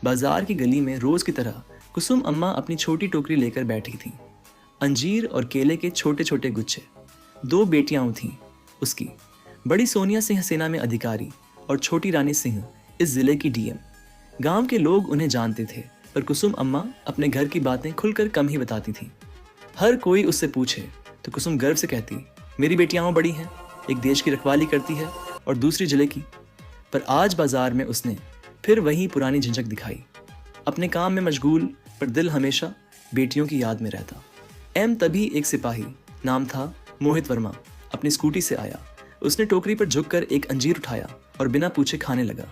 बाजार की गली में रोज की तरह कुसुम अम्मा अपनी छोटी टोकरी लेकर बैठी थीं। अंजीर और केले के छोटे छोटे गुच्छे। 2 बेटियां थीं उसकी, बड़ी सोनिया सिंह सेना में अधिकारी और छोटी रानी सिंह इस जिले की डीएम। गांव के लोग उन्हें जानते थे, पर कुसुम अम्मा अपने घर की बातें खुलकर कम ही बताती थीं। हर कोई उससे पूछे तो कुसुम गर्व से कहती, मेरी बेटियां बड़ी हैं, एक देश की रखवाली करती है और दूसरी जिले की। पर आज बाजार में उसने फिर वही पुरानी झंझक दिखाई। अपने काम में मशगूल, पर दिल हमेशा बेटियों की याद में रहता। तभी एक सिपाही, नाम था मोहित वर्मा, अपनी स्कूटी से आया। उसने टोकरी पर झुककर एक अंजीर उठाया और बिना पूछे खाने लगा।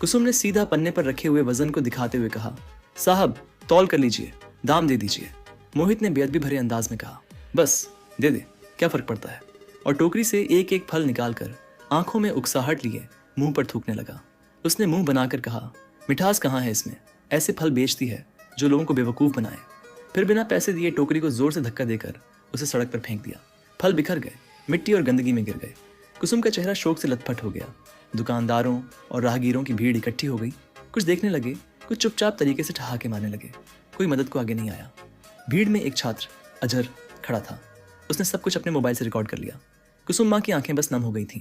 कुसुम ने सीधा पन्ने पर रखे हुए वजन को दिखाते हुए कहा, साहब तौल कर लीजिए, दाम दे दीजिए। मोहित ने बेअदबी भरे अंदाज में कहा, बस दे दे, क्या फर्क पड़ता है। और टोकरी से एक एक फल निकालकर आंखों में उकसाहट लिए मुंह पर थूकने लगा। उसने मुंह बनाकर कहा, मिठास कहाँ है इसमें, ऐसे फल बेचती है जो लोगों को बेवकूफ़ बनाए। फिर बिना पैसे दिए टोकरी को जोर से धक्का देकर उसे सड़क पर फेंक दिया। फल बिखर गए, मिट्टी और गंदगी में गिर गए। कुसुम का चेहरा शोक से लथपथ हो गया। दुकानदारों और राहगीरों की भीड़ इकट्ठी हो गई। कुछ देखने लगे, कुछ चुपचाप तरीके से ठहाके मारने लगे। कोई मदद को आगे नहीं आया। भीड़ में एक छात्र अजहर खड़ा था। उसने सब कुछ अपने मोबाइल से रिकॉर्ड कर लिया। कुसुम माँ की आंखें बस नम हो गई थीं।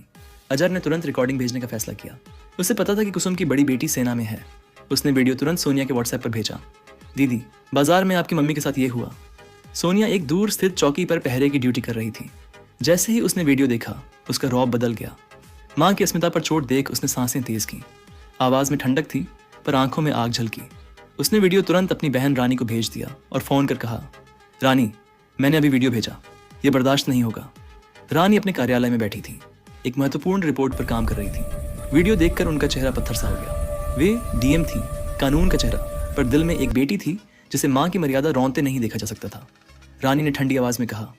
अजहर ने तुरंत रिकॉर्डिंग भेजने का फैसला किया। उसे पता था कि कुसुम की बड़ी बेटी सेना में है। उसने वीडियो तुरंत सोनिया के व्हाट्सएप पर भेजा। दीदी, बाजार में आपकी मम्मी के साथ ये हुआ। सोनिया एक दूर स्थित चौकी पर पहरे की ड्यूटी कर रही थी। जैसे ही उसने वीडियो देखा, उसका रौब बदल गया। माँ की अस्मिता पर चोट देख उसने सांसें तेज की। आवाज़ में ठंडक थी, पर आंखों में आग झलकी। उसने वीडियो तुरंत अपनी बहन रानी को भेज दिया और फ़ोन कर कहा, रानी, मैंने अभी वीडियो भेजा, ये बर्दाश्त नहीं होगा। रानी अपने कार्यालय में बैठी थी, एक महत्वपूर्ण रिपोर्ट पर काम कर रही थी। वीडियो देखकर उनका चेहरा पत्थर सा हो गया। वे डीएम थी, कानून का चेहरा, पर दिल में एक बेटी थी जिसे माँ की मर्यादा रौंदते नहीं देखा जा सकता था। रानी ने ठंडी आवाज़ में कहा,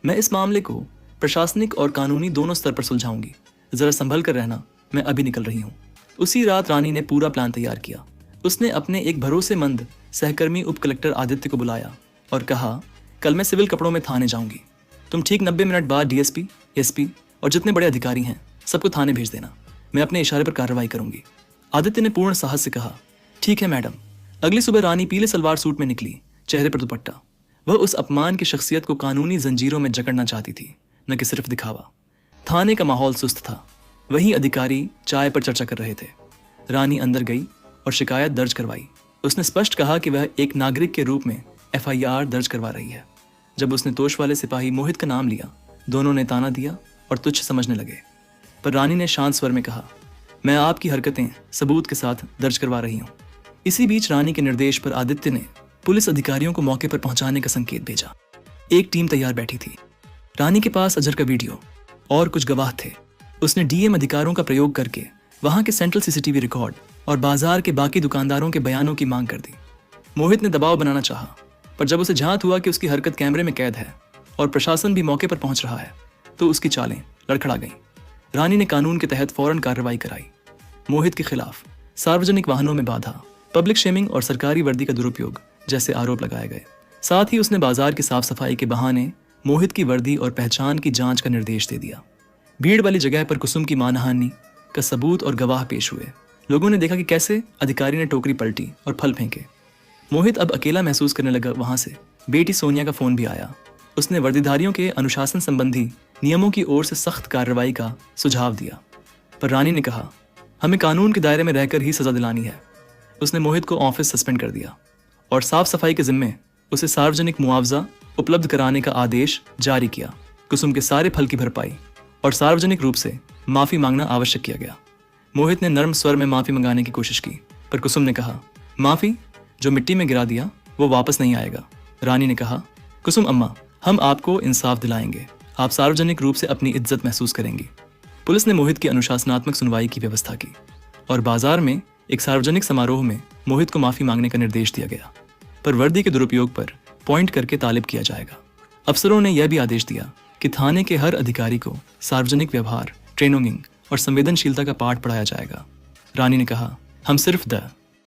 मैं इस मामले को प्रशासनिक और कानूनी दोनों स्तर पर सुलझाऊंगी। ज़रा संभल कर रहना, मैं अभी निकल रही हूँ। उसी रात रानी ने पूरा प्लान तैयार किया। उसने अपने एक भरोसेमंद सहकर्मी उप कलेक्टर आदित्य को बुलाया और कहा, कल मैं सिविल कपड़ों में थाने जाऊंगी। तुम ठीक 90 मिनट बाद डीएसपी, एसपी और जितने बड़े अधिकारी हैं सबको थाने भेज देना। मैं अपने इशारे पर कार्रवाई करूंगी। आदित्य ने पूर्ण साहस से कहा, ठीक है मैडम। अगली सुबह रानी पीले सलवार सूट में निकली, चेहरे पर दुपट्टा। वह उस अपमान की शख्सियत को कानूनी जंजीरों में जकड़ना चाहती थी, न कि सिर्फ दिखावा। थाने का माहौल सुस्त था। वही अधिकारी चाय पर चर्चा कर रहे थे। रानी अंदर गई और शिकायत दर्ज करवाई। उसने स्पष्ट कहा कि वह एक नागरिक के रूप में एफआईआर दर्ज करवा रही है। जब उसने तोश वाले सिपाही मोहित का नाम लिया, दोनों ने ताना दिया और तुच्छ समझने लगे। पर रानी ने शांत स्वर में कहा, मैं आपकी हरकतें सबूत के साथ दर्ज करवा रही हूँ। इसी बीच रानी के निर्देश पर आदित्य ने पुलिस अधिकारियों को मौके पर पहुंचाने का संकेत भेजा। एक टीम तैयार बैठी थी। रानी के पास अजहर का वीडियो और कुछ गवाह थे। उसने डीएम अधिकारों का प्रयोग करके वहां के सेंट्रल सीसीटीवी रिकॉर्ड और बाजार के बाकी दुकानदारों के बयानों की मांग कर दी। मोहित ने दबाव बनाना चाहा, पर जब उसे झांत हुआ कि उसकी हरकत कैमरे में कैद है और प्रशासन भी मौके पर पहुंच रहा है, तो उसकी चालें लड़खड़ा गईं। रानी ने कानून के तहत फौरन कार्रवाई कराई। मोहित के खिलाफ सार्वजनिक वाहनों में बाधा, पब्लिक शेमिंग और सरकारी वर्दी का दुरुपयोग जैसे आरोप लगाए गए। साथ ही उसने बाजार की साफ सफाई के बहाने मोहित की वर्दी और पहचान की जांच का निर्देश दे दिया। भीड़ वाली जगह पर कुसुम की मानहानि का सबूत और गवाह पेश हुए। लोगों ने देखा कि कैसे अधिकारी ने टोकरी पलटी और फल फेंके। मोहित अब अकेला महसूस करने लगा। वहां से बेटी सोनिया का फोन भी आया। उसने वर्दीधारियों के अनुशासन संबंधी नियमों की ओर से सख्त कार्रवाई का सुझाव दिया, पर रानी ने कहा, हमें कानून के दायरे में रहकर ही सजा दिलानी है। उसने मोहित को ऑफिस सस्पेंड कर दिया और साफ सफाई के जिम्मे उसे सार्वजनिक मुआवजा उपलब्ध कराने का आदेश जारी किया। कुसुम के सारे फल की भरपाई और सार्वजनिक रूप से माफी मांगना आवश्यक किया गया। मोहित ने नर्म स्वर में माफी मंगाने की कोशिश की, पर कुसुम ने कहा, माफी जो मिट्टी में गिरा दिया वो वापस नहीं आएगा। रानी ने कहा, कुसुम अम्मा, हम आपको इंसाफ दिलाएंगे। आप सार्वजनिक रूप से अपनी इज्जत महसूस करेंगी। पुलिस ने मोहित की अनुशासनात्मक सुनवाई की व्यवस्था की और बाजार में एक सार्वजनिक समारोह में मोहित को माफी मांगने का निर्देश दिया गया, पर वर्दी के दुरुपयोग पर पॉइंट करके तालिब किया जाएगा। अफसरों ने यह भी आदेश दिया कि थाने के हर अधिकारी को सार्वजनिक व्यवहार, ट्रेनिंग और संवेदनशीलता का पाठ पढ़ाया जाएगा। रानी ने कहा, हम सिर्फ